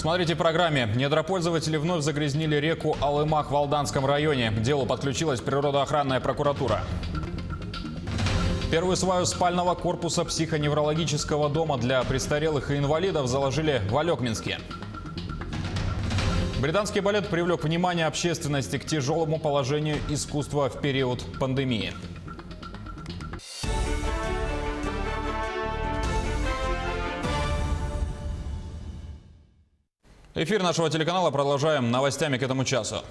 Смотрите в программе. Недропользователи вновь загрязнили реку Алымах в Алданском районе. К делу подключилась природоохранная прокуратура. Первую сваю спального корпуса психоневрологического дома для престарелых и инвалидов заложили в Алекминске. Британский балет привлек внимание общественности к тяжелому положению искусства в период пандемии. Эфир нашего телеканала продолжаем новостями к этому часу.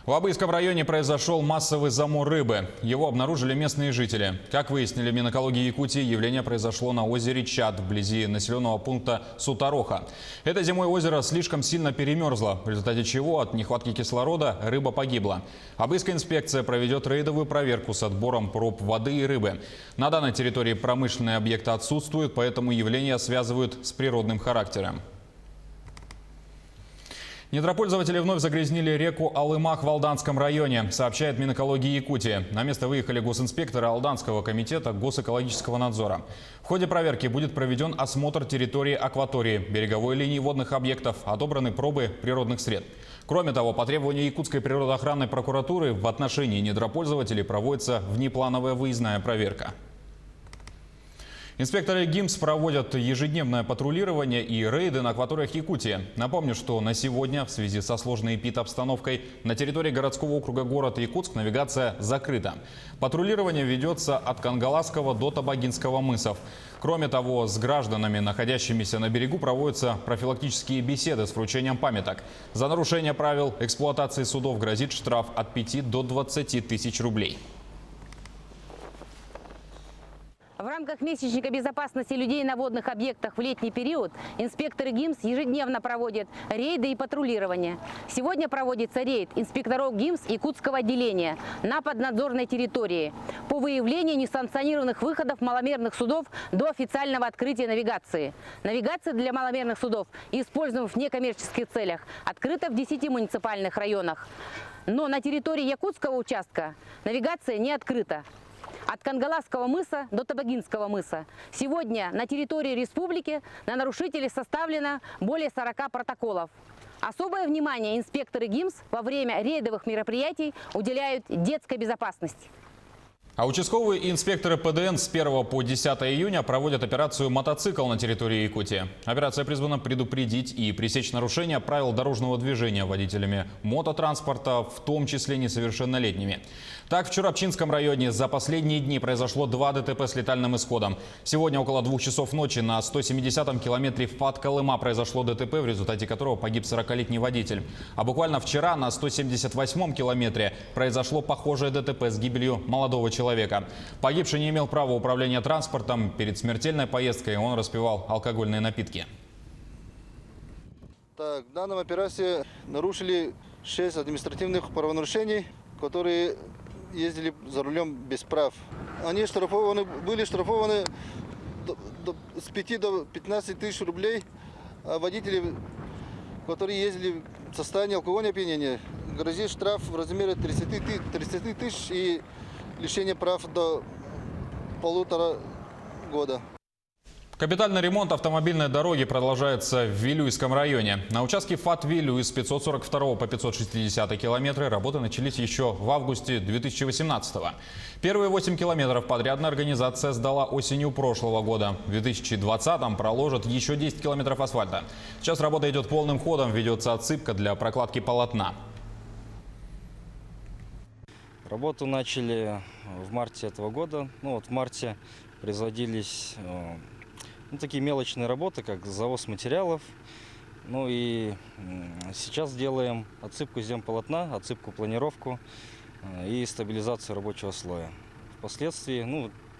В Абыйском районе произошел массовый замор рыбы. Его обнаружили местные жители. Как выяснили в Минэкологии Якутии, явление произошло на озере Чад, вблизи населенного пункта Сутароха. Этой зимой озеро слишком сильно перемерзло, в результате чего от нехватки кислорода рыба погибла. Абыйская инспекция проведет рейдовую проверку с отбором проб воды и рыбы. На данной территории промышленные объекты отсутствуют, поэтому явление связывают с природным характером. Недропользователи вновь загрязнили реку Алымах в Алданском районе, сообщает Минэкологии Якутии. На место выехали госинспекторы Алданского комитета госэкологического надзора. В ходе проверки будет проведен осмотр территории акватории, береговой линии водных объектов, отобраны пробы природных сред. Кроме того, по требованию Якутской природоохранной прокуратуры в отношении недропользователей проводится внеплановая выездная проверка. Инспекторы ГИМС проводят ежедневное патрулирование и рейды на акваториях Якутии. Напомню, что на сегодня в связи со сложной эпидобстановкой на территории городского округа город Якутск навигация закрыта. Патрулирование ведется от Кангаласского до Табагинского мысов. Кроме того, с гражданами, находящимися на берегу, проводятся профилактические беседы с вручением памяток. За нарушение правил эксплуатации судов грозит штраф от 5 до 20 тысяч рублей. В рамках месячника безопасности людей на водных объектах в летний период инспекторы ГИМС ежедневно проводят рейды и патрулирование. Сегодня проводится рейд инспекторов ГИМС Якутского отделения на поднадзорной территории по выявлению несанкционированных выходов маломерных судов до официального открытия навигации. Навигация для маломерных судов, используемых в некоммерческих целях, открыта в 10 муниципальных районах. Но на территории якутского участка навигация не открыта. От Кангаласского мыса до Табагинского мыса. Сегодня на территории республики на нарушителей составлено более 40 протоколов. Особое внимание инспекторы ГИМС во время рейдовых мероприятий уделяют детской безопасности. А участковые и инспекторы ПДН с 1 по 10 июня проводят операцию «Мотоцикл» на территории Якутии. Операция призвана предупредить и пресечь нарушения правил дорожного движения водителями мототранспорта, в том числе несовершеннолетними. Так, в Чурапчинском районе за последние дни произошло 2 ДТП с летальным исходом. Сегодня около 2 часов ночи на 170-м километре впад Колыма произошло ДТП, в результате которого погиб 40-летний водитель. А буквально вчера на 178-м километре произошло похожее ДТП с гибелью молодого человека. Погибший не имел права управления транспортом. Перед смертельной поездкой он распивал алкогольные напитки. Так, в данной операции нарушили 6 административных правонарушений, которые ездили за рулем без прав. Они были штрафованы с 5 до 15 тысяч рублей. А водители, которые ездили в состоянии алкогольного опьянения, грозит штраф в размере 30 тысяч и лишение прав до 1,5 года. Капитальный ремонт автомобильной дороги продолжается в Вилюйском районе. На участке ФАТ-Вилюй с 542 по 560 километры работы начались еще в августе 2018 -го. Первые 8 километров подрядная организация сдала осенью прошлого года. В 2020-м проложат еще 10 километров асфальта. Сейчас работа идет полным ходом, ведется отсыпка для прокладки полотна. Работу начали в марте этого года. В марте производились такие мелочные работы, как завоз материалов. И сейчас делаем отсыпку земполотна, отсыпку, планировку и стабилизацию рабочего слоя. Впоследствии,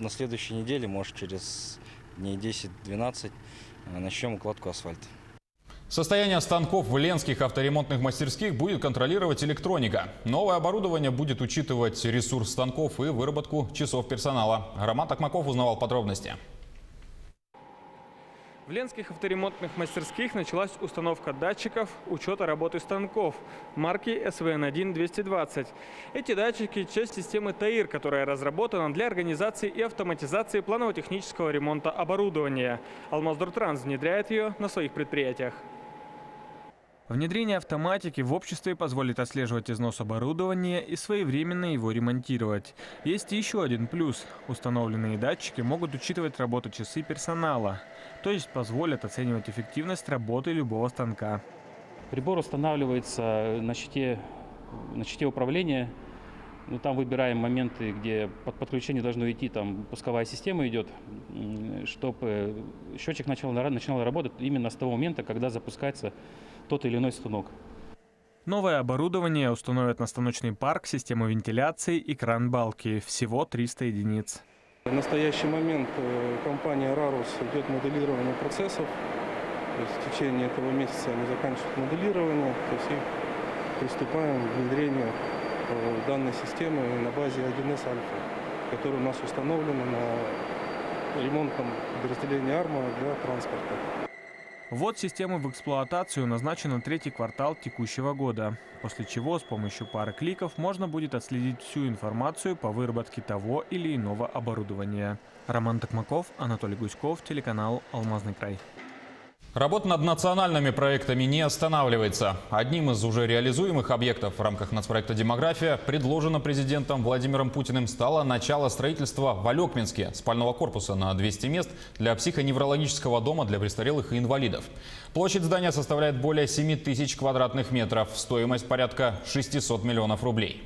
на следующей неделе, может через дней 10-12, начнем укладку асфальта. Состояние станков в ленских авторемонтных мастерских будет контролировать электроника. Новое оборудование будет учитывать ресурс станков и выработку часов персонала. Роман Токмаков узнавал подробности. В ленских авторемонтных мастерских началась установка датчиков учета работы станков марки СВН-1-220. Эти датчики – часть системы ТАИР, которая разработана для организации и автоматизации планово-технического ремонта оборудования. Алмаздортранс внедряет ее на своих предприятиях. Внедрение автоматики в обществе позволит отслеживать износ оборудования и своевременно его ремонтировать. Есть и еще один плюс. Установленные датчики могут учитывать работу часы персонала, то есть позволят оценивать эффективность работы любого станка. Прибор устанавливается на щите управления. Там выбираем моменты, где под подключение должно идти, там пусковая система идет, чтобы счетчик начал работать именно с того момента, когда запускается тот или иной станок. Новое оборудование установят на станочный парк, систему вентиляции и кран балки. Всего 300 единиц. В настоящий момент компания «Рарус» идет моделирование процессов. То есть в течение этого месяца они заканчивают моделирование, то есть и приступаем к внедрению данной системы на базе 1С Альфа, которая у нас установлена на ремонтном подразделении «Арма» для транспорта. Ввод системы в эксплуатацию назначен на 3-й квартал текущего года, после чего с помощью пары кликов можно будет отследить всю информацию по выработке того или иного оборудования. Роман Токмаков, Анатолий Гуськов, телеканал «Алмазный край». Работа над национальными проектами не останавливается. Одним из уже реализуемых объектов в рамках нацпроекта «Демография» предложено президентом Владимиром Путиным стало начало строительства в Алекминске спального корпуса на 200 мест для психоневрологического дома для престарелых и инвалидов. Площадь здания составляет более 7 тысяч квадратных метров, стоимость порядка 600 миллионов рублей.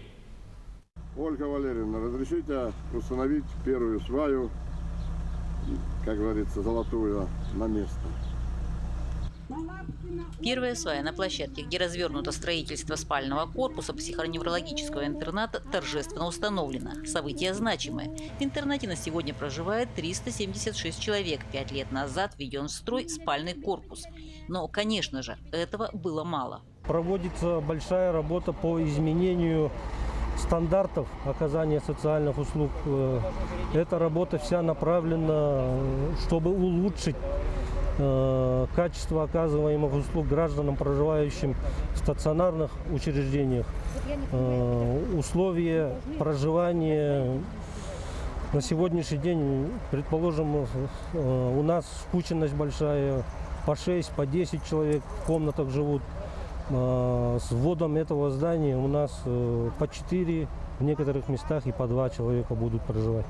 Ольга Валерьевна, разрешите установить первую сваю, как говорится, золотую на место? Первая свая на площадке, где развернуто строительство спального корпуса психоневрологического интерната, торжественно установлена. Событие значимое. В интернате на сегодня проживает 376 человек. 5 лет назад введен в строй спальный корпус. Но, конечно же, этого было мало. Проводится большая работа по изменению стандартов оказания социальных услуг. Эта работа вся направлена, чтобы улучшить качество оказываемых услуг гражданам, проживающим в стационарных учреждениях. Условия проживания на сегодняшний день, предположим, у нас скученность большая, по 6, по 10 человек в комнатах живут. С вводом этого здания у нас по 4, в некоторых местах и по 2 человека будут проживать.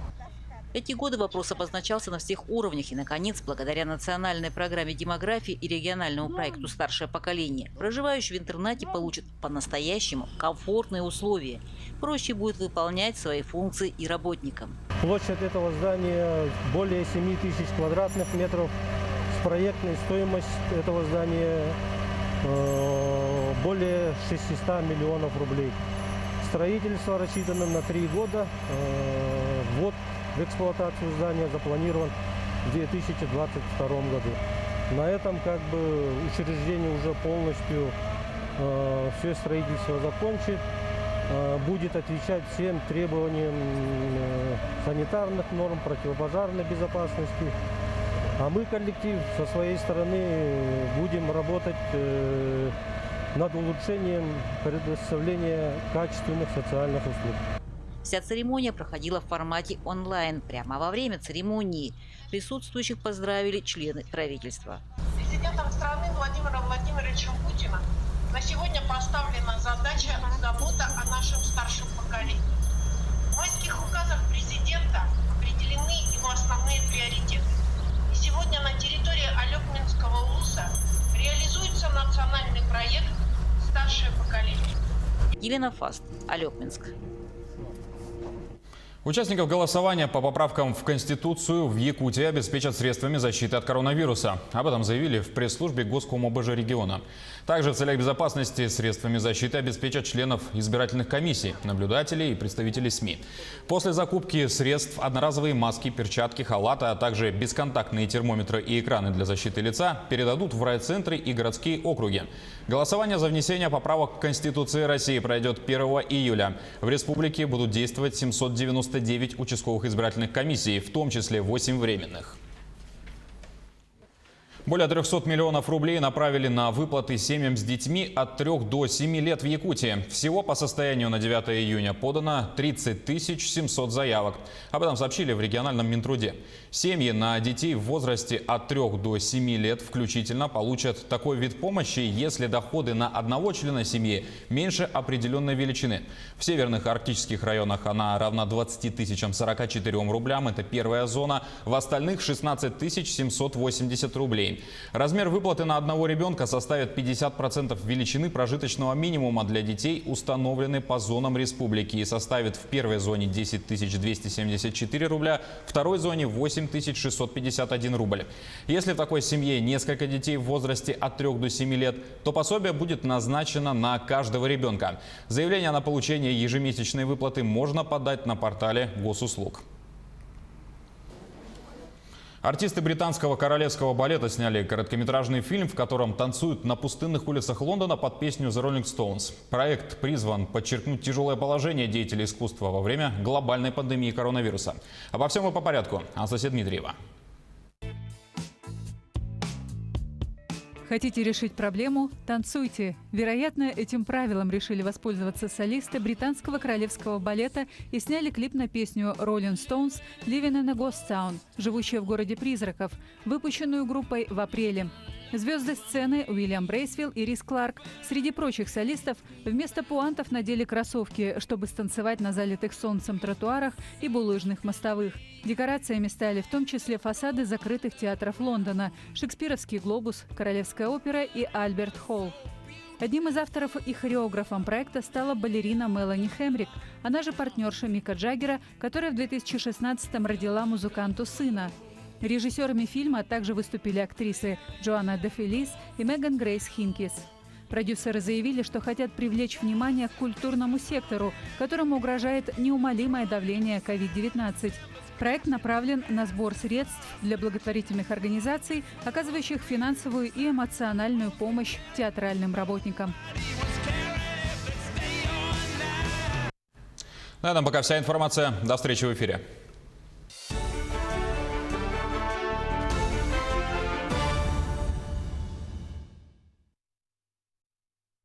Эти годы вопрос обозначался на всех уровнях и, наконец, благодаря национальной программе демографии и региональному проекту «Старшее поколение», проживающие в интернате получат по-настоящему комфортные условия. Проще будет выполнять свои функции и работникам. Площадь этого здания более 7 тысяч квадратных метров. С проектной стоимостью этого здания более 600 миллионов рублей. Строительство рассчитано на 3 года. Ввод в эксплуатацию здания запланирован в 2022 году. На этом учреждение уже полностью все строительство закончит, будет отвечать всем требованиям санитарных норм, противопожарной безопасности. А мы, коллектив, со своей стороны будем работать над улучшением предоставления качественных социальных услуг. Вся церемония проходила в формате онлайн. Прямо во время церемонии присутствующих поздравили члены правительства. Президентом страны Владимиром Владимировичем Путиным на сегодня поставлена задача забота о нашем старшем поколении. В майских указах президента определены его основные приоритеты. И сегодня на территории Алекминского улуса реализуется национальный проект «Старшее поколение». Елена Фаст, Алекминск. Участников голосования по поправкам в Конституцию в Якутии обеспечат средствами защиты от коронавируса. Об этом заявили в пресс-службе Госком ОБЖ региона. Также в целях безопасности средствами защиты обеспечат членов избирательных комиссий, наблюдателей и представителей СМИ. После закупки средств одноразовые маски, перчатки, халаты, а также бесконтактные термометры и экраны для защиты лица передадут в райцентры и городские округи. Голосование за внесение поправок к Конституции России пройдет 1 июля. В республике будут действовать 799 участковых избирательных комиссий, в том числе 8 временных. Более 300 миллионов рублей направили на выплаты семьям с детьми от 3 до 7 лет в Якутии. Всего по состоянию на 9 июня подано 30 700 заявок. Об этом сообщили в региональном Минтруде. Семьи на детей в возрасте от 3 до 7 лет включительно получат такой вид помощи, если доходы на одного члена семьи меньше определенной величины. В северных арктических районах она равна 20 044 рублям. Это первая зона. В остальных 16 780 рублей. Размер выплаты на одного ребенка составит 50% величины прожиточного минимума для детей, установленный по зонам республики, и составит в первой зоне 10 274 рубля, в второй зоне 8 651 рубль. Если в такой семье несколько детей в возрасте от 3 до 7 лет, то пособие будет назначено на каждого ребенка. Заявление на получение ежемесячной выплаты можно подать на портале госуслуг. Артисты британского королевского балета сняли короткометражный фильм, в котором танцуют на пустынных улицах Лондона под песню The Rolling Stones. Проект призван подчеркнуть тяжелое положение деятелей искусства во время глобальной пандемии коронавируса. Обо всем и по порядку. Анастасия Дмитриева. Хотите решить проблему – танцуйте. Вероятно, этим правилом решили воспользоваться солисты британского королевского балета и сняли клип на песню Rolling Stones «Living in a Ghost Town», живущая в городе призраков, выпущенную группой в апреле. Звезды сцены Уильям Брейсвилл и Рис Кларк среди прочих солистов вместо пуантов надели кроссовки, чтобы станцевать на залитых солнцем тротуарах и булыжных мостовых. Декорациями стали в том числе фасады закрытых театров Лондона, Шекспировский глобус, Королевская опера и Альберт Холл. Одним из авторов и хореографом проекта стала балерина Мелани Хемрик, она же партнерша Мика Джаггера, которая в 2016-м родила музыканту сына. Режиссерами фильма также выступили актрисы Джоанна де Фелис и Меган Грейс Хинкис. Продюсеры заявили, что хотят привлечь внимание к культурному сектору, которому угрожает неумолимое давление COVID-19. Проект направлен на сбор средств для благотворительных организаций, оказывающих финансовую и эмоциональную помощь театральным работникам. На этом пока вся информация. До встречи в эфире.